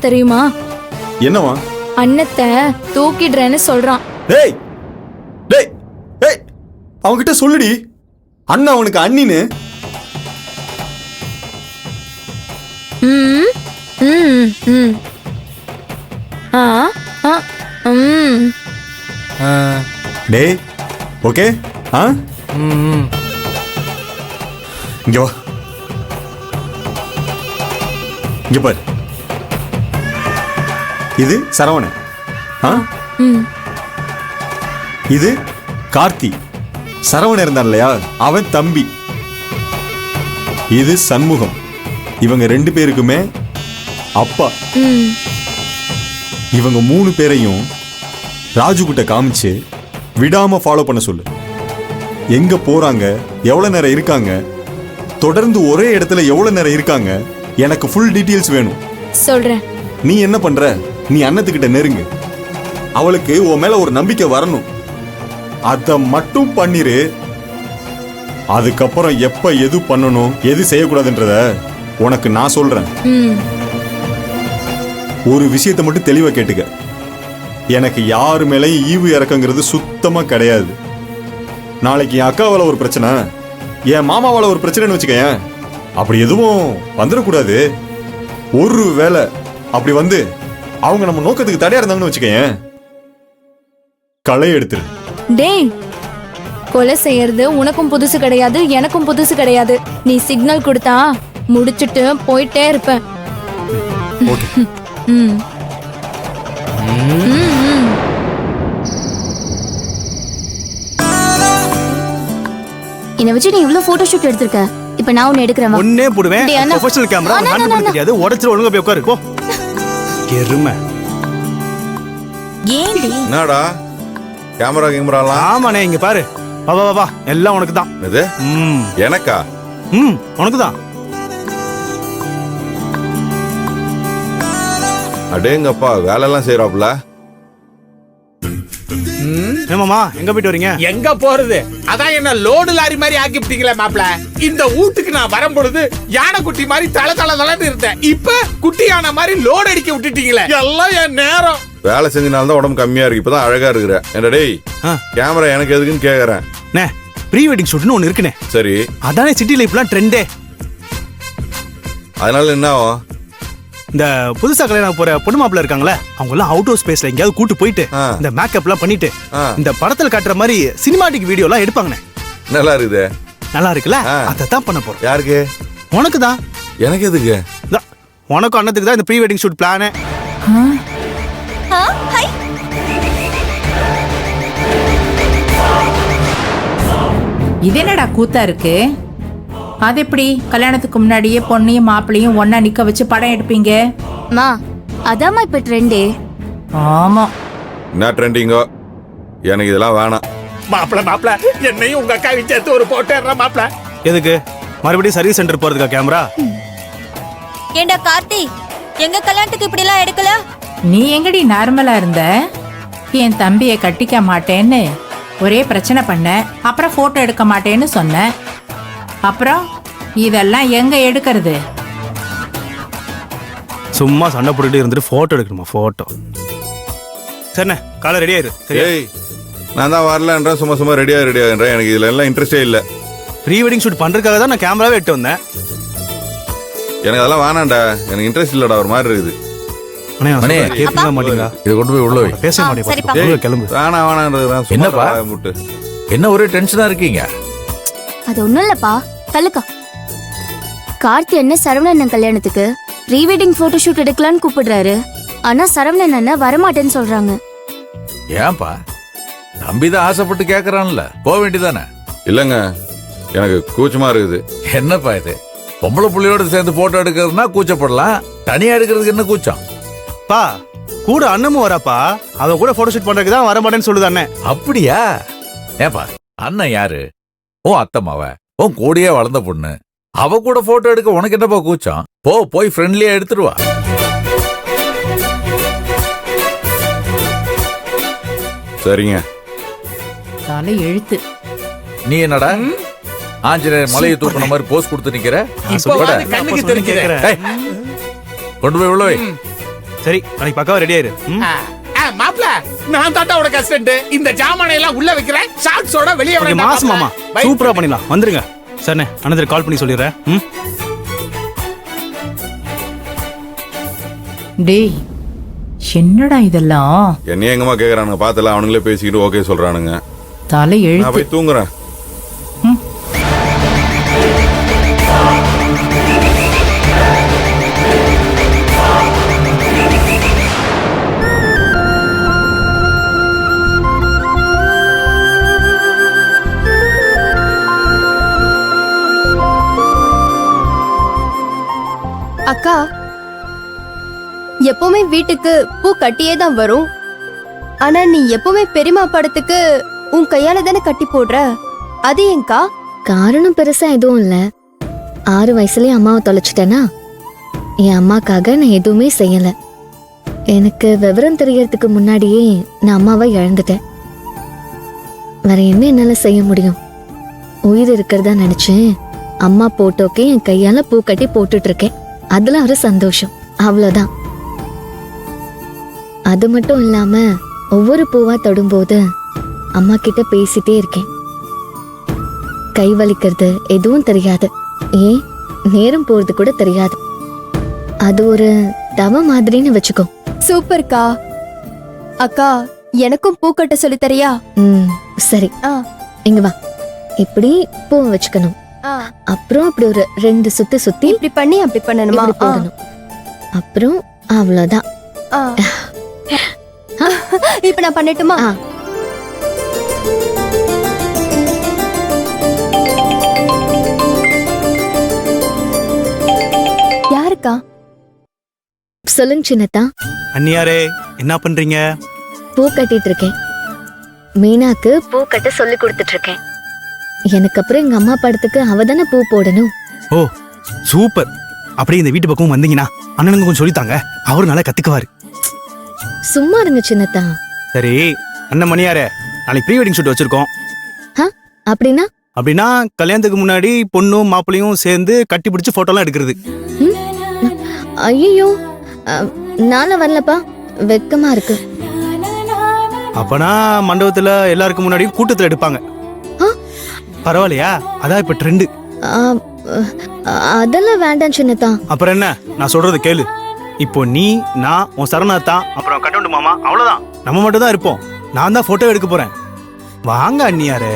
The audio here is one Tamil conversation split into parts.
தெரியுமா? என்னவா? அண்ணத்தை தூக்கிடுறேன்னு சொல்றான். டேய் டேய் டேய், அவன்கிட்ட சொல்லுடி, அண்ணன் அவனுக்கு அண்ணின்னு. ம் ம் ம் ஆ ஆ ம் டேய் ஓகே. ஆ இங்க வா, இங்க பாரு. இது சரவணன். ஆ ம் இது கார்த்தி. சரவணன் இருந்தான் இல்லையா, அவன் தம்பி. இது சண்முகம். இவங்க 2 பேருக்குமே அப்பா. ம் இவங்க 3 பேரையும் ராஜு கிட்ட காமிச்சு விடாம ஃபாலோ பண்ண சொல்லு. எங்க போறாங்க, எவ்வளவு நேரம் இருக்காங்க, தொடர்ந்து ஒரே இடத்துல எவ்வளவு நேரம் இருக்காங்க, எனக்கு ஃபுல் டீடைல்ஸ் வேணும். சொல்றேன். நீ என்ன பண்ற, நீ அண்ணத்துக்கிட்ட நெருங்கு. அவளுக்கு உன் மேல ஒரு நம்பிக்கை வரணும். அத மட்டும் பண்ணிரு. அதுக்கப்புறம் எப்ப எது பண்ணணும், எது செய்யக்கூடாதுன்றத உனக்கு நான் சொல்றேன். ம் ஒரு விஷயத்தை மட்டும் தெளிவா கேட்டுக்க. எனக்கு யாரு மேலேயும் ஈவு இறக்கங்கிறது சுத்தமா கிடையாது. நாளைக்கு என் அக்காவால ஒரு பிரச்சனை, என் மாமாவால ஒரு பிரச்சனைன்னு வச்சுக்கேன், அப்படி எதுவும் வந்துடக்கூடாது. ஒரு வேளை அப்படி வந்து அவங்க நம்ம நோக்கத்துக்கு தடையா இருந்தாங்கன்னு வச்சுக்கேன், களை எடுத்துரு. டேய், கொலை செய்யறது உனக்கும் புதுசு கிடையாது, எனக்கும் புதுசு கிடையாது. நீ சிக்னல் கொடுத்தா முடிச்சிட்டு போயிட்டே இருப்பேன். ஓகே. ம் என்ன வச்சு நீ இவ்ளோ போட்டோ ஷூட் எடுத்திருக்க. இப்ப நான் ஒன்னு எடுக்கறேன். ஒண்ணே போடுவேன். ப்ரொபஷனல் கேமரா ஹேண்ட் பண்ண தெரியாது. உடைச்சு ஒழுங்கா போய் உட்காரு போ. எருமை. ஏண்டி? என்னடா கேமராலாம்? ஆமாண்ணே, இங்க பாரு. வா வா வா, எல்லாம் உனக்கு தான். இது எனக்கா? உனக்கு தான். அடேங்கப்பா, வேலையெல்லாம் செய்யறாப்ல. ஏமாமா, எங்க போயிட்டு வரீங்க? எங்க போறது? அதான் என்ன லோடு லாரி மாதிரி ஆக்கிவிட்டீங்களே மாப்ள. இந்த வீட்டுக்கு நான் வரும்பொழுது யானை குட்டி மாதிரி தளன்னு இருந்தேன். இப்ப குட்டி யானை மாதிரி லோடு அடிக்க விட்டுட்டீங்களே. எல்லாம் என் நேரம். வேலை செஞ்சனால்தான் உடம்பு கம்மியா இருக்கு. இப்பதான் அழகா இருக்கிற. என்ன டேய், கேமரா எனக்கு எதுக்குன்னு கேக்குறேன். ப்ரீ வெட்டிங் ஷூட்னு ஒன்னு இருக்குனே. சரி, அதானே சிட்டி லைஃப்லாம் ட்ரெண்டே. அதனால என்ன ஆகும்? இந்த புதுசா கல்யாணம் போற பொண்ணு மாப்பிள்ள இருக்காங்களே, அவங்க எல்லாம் அவுட் ஹவுஸ் ஸ்பேஸ்ல எங்கயாவது கூட்டு போயிட்டு இந்த மேக்கப் எல்லாம் பண்ணிட்டு இந்த படத்துல காட்டுற மாதிரி சினிமாட்டிக் வீடியோ எல்லாம் எடுப்பாங்கண்ணே. நல்லா இருக்குது. நல்லா இருக்குல்ல? அதான் பண்ண போறோம். யாருக்கு? உனக்கு தான். எனக்கு எதுக்கு? உனக்கும் அண்ணத்துக்கு தான் இந்த ப்ரீ வெட்டிங் ஷூட் பிளான். இது என்னடா கூத்தா இருக்கு? அது எப்படி கல்யாணத்துக்கு முன்னாடியே பொண்ணையும் மாப்பிளையும் ஒன்னா நிக்க வச்சு படம் எடுப்பீங்க? மா, அதாம்மா இப்ப ட்ரெண்டே. ஆமா. என்ன ட்ரெண்டிங்கோ? எனக்கு இதெல்லாம் வேணாம். மாப்ள என்னையும் உங்க அக்கா சேர்த்து ஒரு போட்டோ மாப்ள. எதுக்கு? மறுபடியும் சர்வீஸ் சென்டர் போறதுக்கா கேமரா? ஏண்டா கார்த்தி, எங்க கல்யாணத்துக்கு இப்படி எல்லாம் எடுக்கல? நீ எங்கடி நார்மலா இருந்த? என் தம்பியை கட்டிக்க மாட்டேன்னு ஒரே பிரச்சனை பண்ண, அப்புறம் போட்டோ எடுக்க மாட்டேன்னு சொன்ன. அப்புறம் இதெல்லாம் எங்க எடுக்கிறது? சும்மா சண்டை போட்டுட்டு இருந்துட்டு போட்டோ எடுக்கணுமா? போட்டோ சரிண்ணே, காலை ரெடி ஆயிரு. ஏய், நான் தான் வரலன்றேன், சும்மா ரெடியாகிறேன். எனக்கு இதுல எல்லாம் இன்ட்ரெஸ்டே இல்ல. ப்ரீ வெட்டிங் ஷூட் பண்றதுக்காக தான் நான் கேமராவே எடுத்து வந்தேன். எனக்கு அதெல்லாம் வேணாம்டா. எனக்கு இன்ட்ரெஸ்ட் இல்லடா, ஒரு மாதிரி இருக்குது. கேட்க மாட்டீங்களா? இதை கொண்டு போய் உள்ள வை. பேச மாட்டேன். கிளம்பு. வேணான்றது. என்னப்பா என்ன ஒரே டென்ஷனா இருக்கீங்க? அது ஒண்ணும் இல்லப்பா, தள்ளுக்கா. கார்த்தி என்ன சரவணன் கல்யாணத்துக்கு ப்ரீ வெட்டிங் போட்டோ ஷூட் எடுக்கலான்னு கூப்பிடுறாரு. ஆனா சரவணன் அண்ணன் வரமாட்டேன்னு சொல்றாங்க. ஏன்பா? தம்பிதான் ஆசைப்பட்டு கேக்குறான்ல, போக வேண்டியதானே? இல்லங்க, எனக்கு கூச்சமா இருக்குது. என்னப்பா இது? பொம்பளை புள்ளியோட சேர்ந்து போட்டோ எடுக்கிறதுனா கூச்சப்படலாம், தனியா எடுக்கிறதுக்கு என்ன கூச்சம்? பா, கூட அண்ணமும் வராப்பா. அவ கூட போட்டோ ஷூட் பண்றதுக்கு தான் வர மாட்டேன்னு சொல்லுது அண்ணன். அப்படியா? ஏப்பா, அண்ணன் யாரு? உன் அத்தம்மாவ, உன் கூடயே வளர்ந்த பொண்ணு. அவ கூட போட்டோ எடுக்க உனக்கு என்னப்பா கூச்சம்? போய் ஃப்ரெண்ட்லியா எடுத்துருவா. சரிங்க. தலை எழுத்து. நீ என்னடா ஆஞ்சநேயர் மலையை தூக்குன மாதிரி போஸ் கொடுத்து நிக்கிற? கண்ணுக்கு தெரிஞ்சுக்கிறேன். கொண்டு போய் உள்ள வை. சரி நாளைக்கு பக்காவா ரெடி ஆயிரு ம்? மாப்ள நான் தாத்தா உனக்கு அசிஸ்டன்ட். இந்த ஜாமானை எல்லாம் உள்ள வைக்கிறேன். ஷார்ட்ஸோட வெளியே ஓகே, வரேன் மாசம் மாமா சூப்பரா பண்ணிடலாம். வந்துருங்க சரிண்ணே, அனந்தர் கால் பண்ணி சொல்லிடுறேன். ம்? டேய் என்னடா இதெல்லாம் என்னைய எங்கம்மா கேக்குறானுங்க, பார்த்தல அவனுங்களே பேசிக்கிட்டு ஓகே சொல்றானுங்க. தலை நான் எழுத்து. போய் தூங்குறேன். அக்கா, எப்பவுமே வீட்டுக்கு பூ கட்டியே தான் வரும். ஆனா நீ எப்பவுமே பெரியம்மா படத்துக்கு உன் கையால தானே கட்டி போடுற. அது ஏன்க்கா? காரணம் பெருசா எதுவும் இல்ல. 6 வயசுலயே அம்மாவை தொலைச்சிட்டேனா, என் அம்மாக்காக நான் எதுவுமே செய்யல. எனக்கு விவரம் தெரியறதுக்கு முன்னாடியே நான் அம்மாவை இழந்துட்டேன். வேற என்ன என்னால செய்ய முடியும்? உயிர் இருக்கிறதா நினைச்சேன் அம்மா போட்டோக்கே என் கையால பூ கட்டி போட்டுட்டு இருக்கேன். அதுல ஒரு சந்தோஷம், அவ்வளவுதான். அது மட்டும் இல்லாம ஒவ்வொரு பூவா தொடும்போது அம்மா கிட்ட பேசிட்டே இருக்கேன். கை வலிக்கிறது எதுவும் தெரியாது, ஏன் நேரம் போறது கூட தெரியாது. அது ஒரு தவ மாதிரின்னு வச்சுக்கோ. சூப்பர்க்கா. அக்கா, எனக்கும் பூ கட்ட சொல்லி தரியா? சரி, இங்க வா. இப்படி பூ வச்சுக்கணும். அப்புறம் அப்படி ஒரு 2 சுத்தி சுத்தி இப்படி பண்ணி அப்படி பண்ணணுமா? இப்படி போடணும். அப்புறம் அவ்வளவுதான். இப்ப நான் பண்ணட்டுமா? யாருக்கா? சொல்லுங்க சின்னத்தா. அண்ணியாரே என்ன பண்றீங்க? பூ கட்டிட்டு இருக்கேன். மீனாக்கு பூ கட்ட சொல்லி கொடுத்துட்டு இருக்கேன். எனக்கு அப்புறம் எங்க அம்மா படத்துக்கு அவ தானே பூ போடணும். ஓ சூப்பர். அப்படியே இந்த வீட்டு பக்கம் வந்தீங்கன்னா அண்ணனுங்க கொஞ்சம் சொல்லித்தாங்க, அவரு நல்லா கத்துக்குவாரு. சும்மா இருங்க சின்னத்தா. சரி அண்ணன் மணியாரே, நாளைக்கு ப்ரீ வெட்டிங் ஷூட் வச்சிருக்கோம். அப்படின்னா? அப்படின்னா கல்யாணத்துக்கு முன்னாடி பொண்ணும் மாப்பிளையும் சேர்ந்து கட்டி பிடிச்சு போட்டோலாம் எடுக்கிறது. ஐயோ, நானும் வரலப்பா, வெக்கமா இருக்கு. அப்பனா மண்டபத்துல எல்லாருக்கும் முன்னாடியும் கூட்டத்துல எடுப்பாங்க. பரவாயில்லையா? அதான் இப்ப ட்ரெண்டு. அதெல்லாம் வேண்டாம் சின்னத்தா. அப்புறம் என்ன, நான் சொல்றது கேளு. இப்போ நீ, நான், உன் சரணாத்தா, அப்புறம் கட்டவுண்டு மாமா, அவ்வளவுதான். நம்ம மட்டும் தான் இருப்போம். நான் தான் போட்டோ எடுக்க போறேன். வாங்க அண்ணியாரே.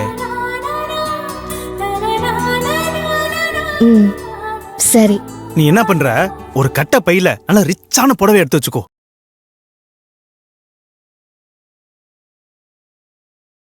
சரி. நீ என்ன பண்ற, ஒரு கட்ட பையில நல்ல ரிச்சான புடவை எடுத்து வச்சுக்கோ.